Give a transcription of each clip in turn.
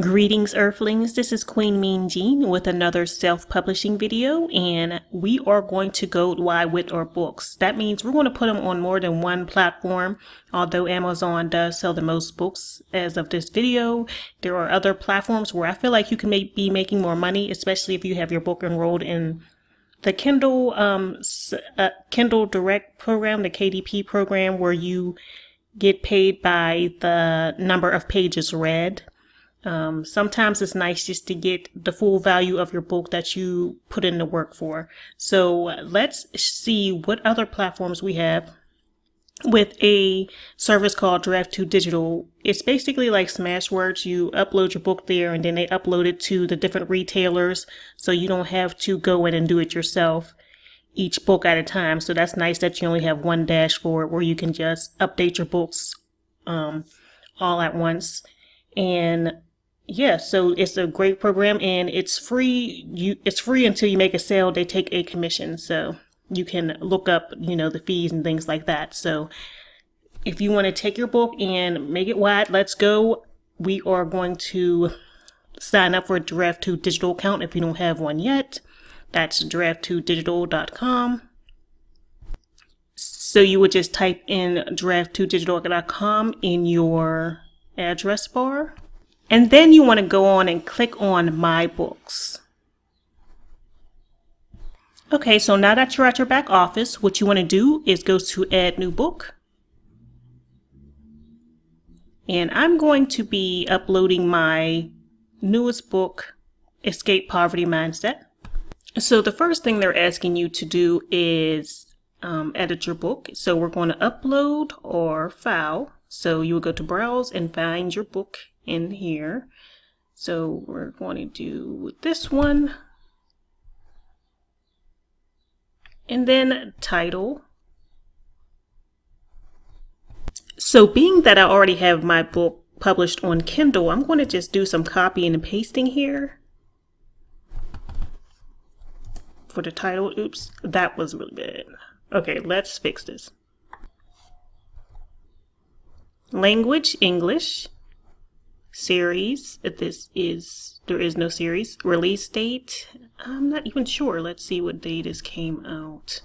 Greetings Earthlings, this is Queen Mean Jean with another self-publishing video, and we are going to go live with our books. That means we're going to put them on more than one platform. Although Amazon does sell the most books as of this video, there are other platforms where I feel like you can be making more money, especially if you have your book enrolled in the Kindle Direct program, the KDP program, where you get paid by the number of pages read. Sometimes it's nice just to get the full value of your book that you put in the work for. So let's see what other platforms we have with a service called Draft2Digital. It's basically like Smashwords. You upload your book there and then they upload it to the different retailers, so you don't have to go in and do it yourself each book at a time. So that's nice that you only have one dashboard where you can just update your books all at once. And yeah, so it's a great program and it's free. It's free until you make a sale. They take a commission, so you can look up, the fees and things like that. So if you want to take your book and make it wide, let's go. We are going to sign up for a Draft2Digital account if you don't have one yet. That's draft2digital.com. So you would just type in draft2digital.com in your address bar. And then you want to go on and click on My Books. Okay, so now that you're at your back office, what you want to do is go to Add New Book. And I'm going to be uploading my newest book, Escape Poverty Mindset. So the first thing they're asking you to do is edit your book. So we're going to upload or file. So you will go to Browse and find your book in here. So we're going to do this one. And then title. So being that I already have my book published on Kindle, I'm going to just do some copying and pasting here for the title. Oops, that was really bad. Okay, let's fix this. Language, English. Series, there is no series. Release date, I'm not even sure. Let's see what date this came out.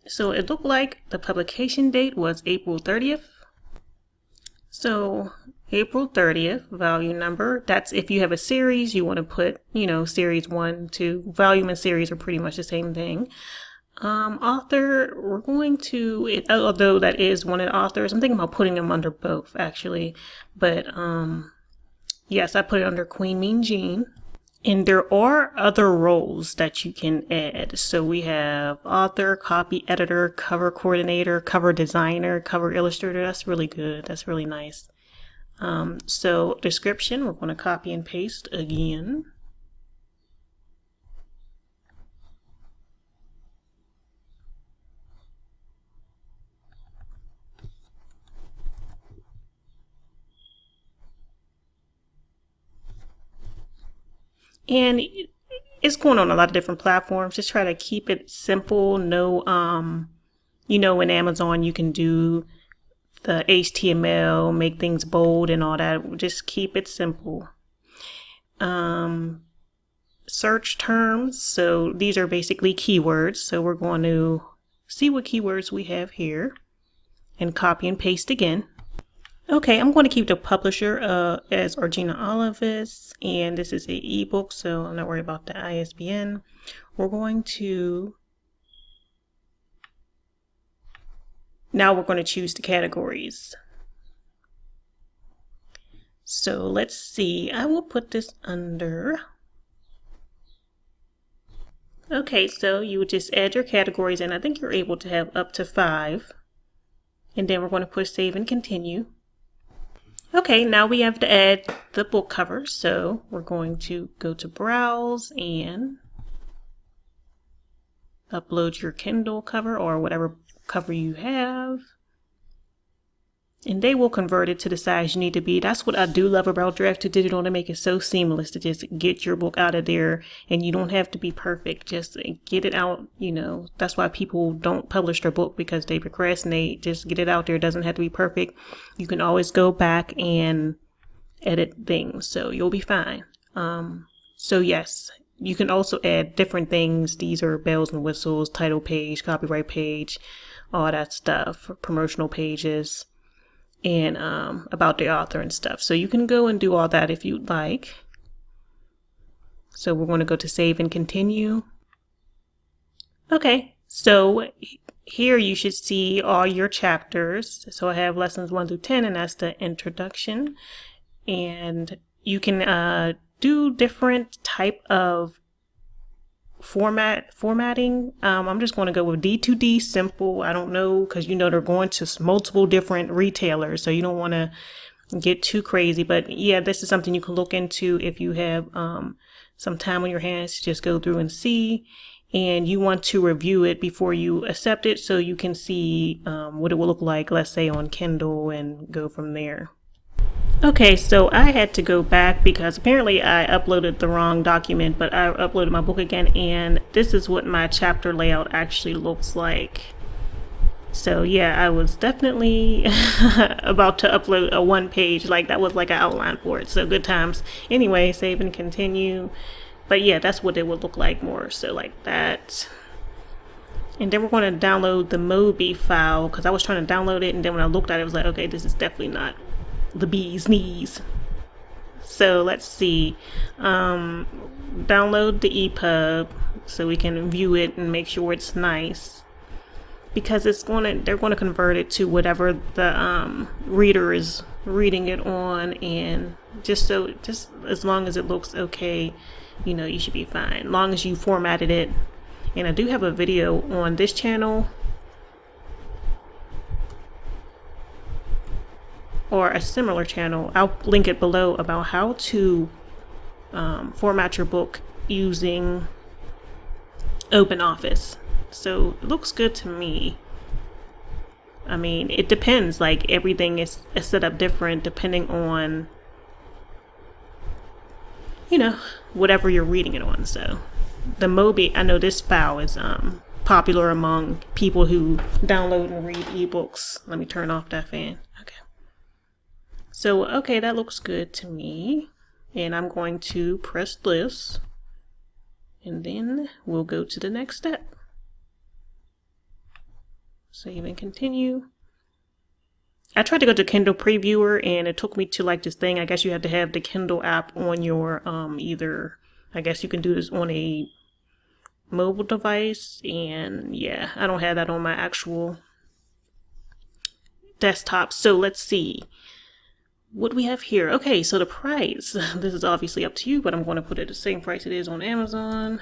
So it looked like the publication date was April 30th. So April 30th, volume number. That's if you have a series, you want to put, series 1, 2. Volume and series are pretty much the same thing. Author, we're going to, although that is one of the authors, I'm thinking about putting them under both actually, but yes, I put it under Queen Mean Jean. And there are other roles that you can add. So we have author, copy editor, cover coordinator, cover designer, cover illustrator. That's really good. That's really nice. So description, we're going to copy and paste again. And it's going on a lot of different platforms. Just try to keep it simple. No, in Amazon you can do the HTML, make things bold and all that. Just keep it simple. Search terms. So these are basically keywords. So we're going to see what keywords we have here and copy and paste again. Okay, I'm going to keep the publisher as Argina Olivis, and this is an ebook, so I'm not worried about the ISBN. Now we're going to choose the categories. So let's see, I will put this under. Okay, so you would just add your categories, and I think you're able to have up to 5. And then we're going to push save and continue. Okay, now we have to add the book cover. So we're going to go to Browse and upload your Kindle cover or whatever cover you have. and they will convert it to the size you need to be. That's what I do love about Draft2Digital. They make it so seamless to just get your book out of there, and you don't have to be perfect. Just get it out. You know, that's why people don't publish their book, because they procrastinate. Just get it out there. It doesn't have to be perfect. You can always go back and edit things, so you'll be fine. So yes, you can also add different things. These are bells and whistles, title page, copyright page, all that stuff, promotional pages, and about the author and stuff. So you can go and do all that if you'd like. So we're going to go to save and continue. Okay, so here you should see all your chapters. So I have lessons 1 through 10, and that's the introduction. And you can do different type of formatting. I'm just going to go with D2D simple. I don't know, because you know they're going to multiple different retailers, so you don't want to get too crazy. But yeah, this is something you can look into if you have some time on your hands to just go through and see, and you want to review it before you accept it, so you can see what it will look like, let's say on Kindle, and go from there. Okay, so I had to go back because apparently I uploaded the wrong document, but I uploaded my book again, and this is what my chapter layout actually looks like. So yeah, I was definitely about to upload a 1-page, like that was like an outline for it. So good times. Anyway, save and continue. But yeah, that's what it would look like more. So like that. And then we're going to download the Mobi file, because I was trying to download it, and then when I looked at it, I was like, okay, this is definitely not the bee's knees. So let's see. Download the EPUB so we can view it and make sure it's nice, because they're going to convert it to whatever the reader is reading it on, and just as long as it looks okay, you know, you should be fine, as long as you formatted it. And I do have a video on this channel, or a similar channel, I'll link it below, about how to format your book using OpenOffice. So it looks good to me. I mean, it depends, like everything is set up different depending on, you know, whatever you're reading it on. So the Mobi, I know this file is popular among people who download and read ebooks. Let me turn off that fan. Okay. So, okay, that looks good to me. And I'm going to press this, and then we'll go to the next step. Save and continue. I tried to go to Kindle Previewer, and it took me to like this thing. I guess you have to have the Kindle app on your either, I guess you can do this on a mobile device, and yeah, I don't have that on my actual desktop. So let's see what we have here. Okay, so the price, this is obviously up to you, but I'm going to put it the same price it is on Amazon.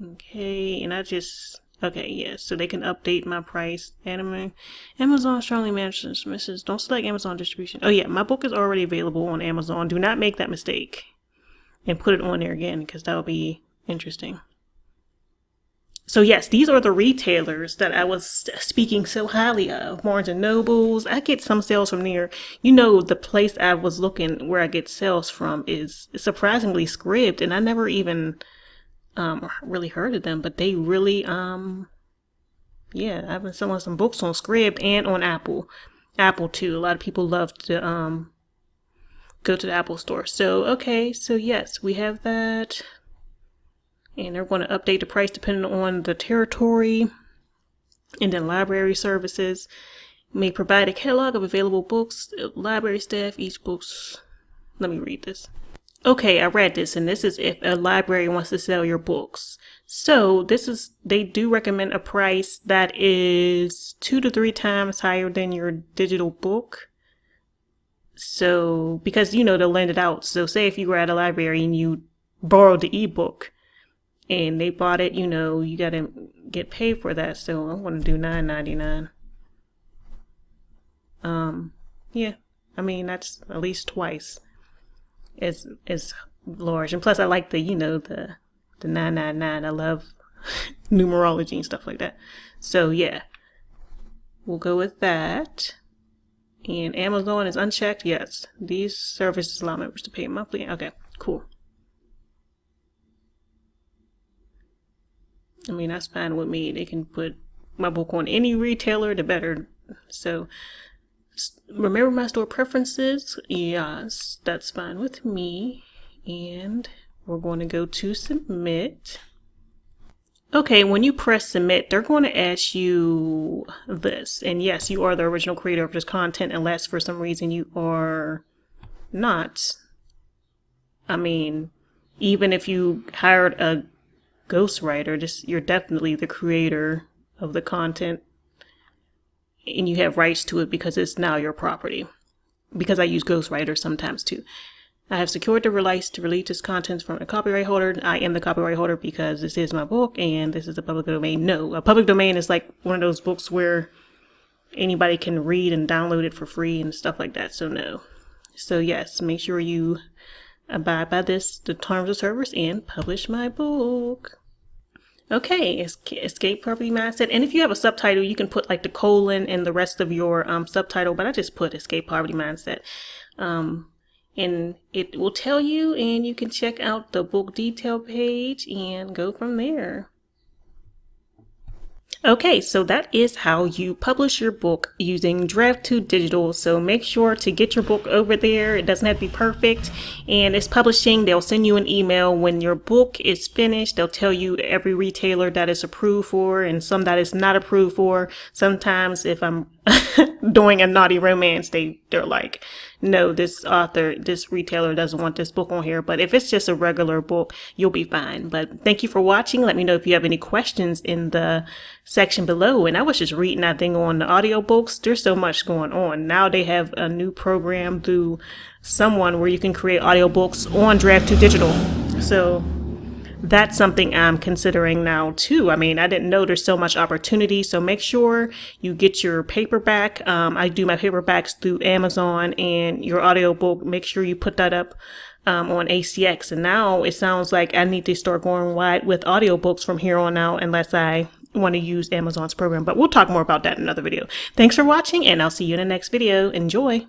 Okay, and okay, yeah, so they can update my price. Amazon strongly manages Mrs. Don't select Amazon distribution. Oh yeah, my book is already available on Amazon. Do not make that mistake and put it on there again, because that would be interesting. So yes, these are the retailers that I was speaking so highly of. Barnes and Nobles. I get some sales from there. You know, the place I was looking where I get sales from is surprisingly Scribd, and I never even really heard of them, but they really yeah, I've been selling some books on Scribd and on Apple too. A lot of people love to go to the Apple store. So okay, so yes, we have that. And they're going to update the price depending on the territory. And then library services may provide a catalog of available books. Library staff, each book's... Let me read this. Okay, I read this, and this is if a library wants to sell your books. So they do recommend a price that is 2 to 3 times higher than your digital book. So, because, you know, they'll lend it out. So say if you were at a library and you borrowed the ebook, and they bought it, you know, you got to get paid for that. So I'm going to do $9.99. Yeah, I mean, that's at least twice as large. And plus I like the, you know, the 999. I love numerology and stuff like that. So yeah. We'll go with that. And Amazon is unchecked. Yes. These services allow members to pay monthly. Okay, cool. I mean, that's fine with me. They can put my book on any retailer, the better. So remember my store preferences? Yes, that's fine with me. And we're going to go to submit. Okay, when you press submit, they're going to ask you this. And yes, you are the original creator of this content unless for some reason you are not. I mean, even if you hired a ghostwriter, you're definitely the creator of the content. And you have rights to it because it's now your property. Because I use ghostwriters sometimes too. I have secured the rights to release this content from a copyright holder. I am the copyright holder because this is my book and this is a public domain. No, a public domain is like one of those books where anybody can read and download it for free and stuff like that. So no. So yes, make sure you abide by the terms of service and publish my book. Okay, escape property mindset. And if you have a subtitle, you can put like the colon and the rest of your subtitle, but I just put escape poverty mindset. And it will tell you, and you can check out the book detail page and go from there. Okay, so that is how you publish your book using Draft2Digital. So make sure to get your book over there. It doesn't have to be perfect. And it's publishing. They'll send you an email when your book is finished. They'll tell you every retailer that it's approved for and some that it's not approved for. Sometimes if I'm doing a naughty romance, they're like, no, this retailer doesn't want this book on here. But if it's just a regular book, you'll be fine. But thank you for watching. Let me know if you have any questions in the section below. And I was just reading that thing on the audiobooks. There's so much going on. Now they have a new program through someone where you can create audiobooks on Draft2Digital. So that's something I'm considering now too. I mean, I didn't know there's so much opportunity. So make sure you get your paperback. I do my paperbacks through Amazon, and your audiobook, make sure you put that up on ACX. And now it sounds like I need to start going wide with audiobooks from here on out unless I want to use Amazon's program. But we'll talk more about that in another video. Thanks for watching, and I'll see you in the next video. Enjoy.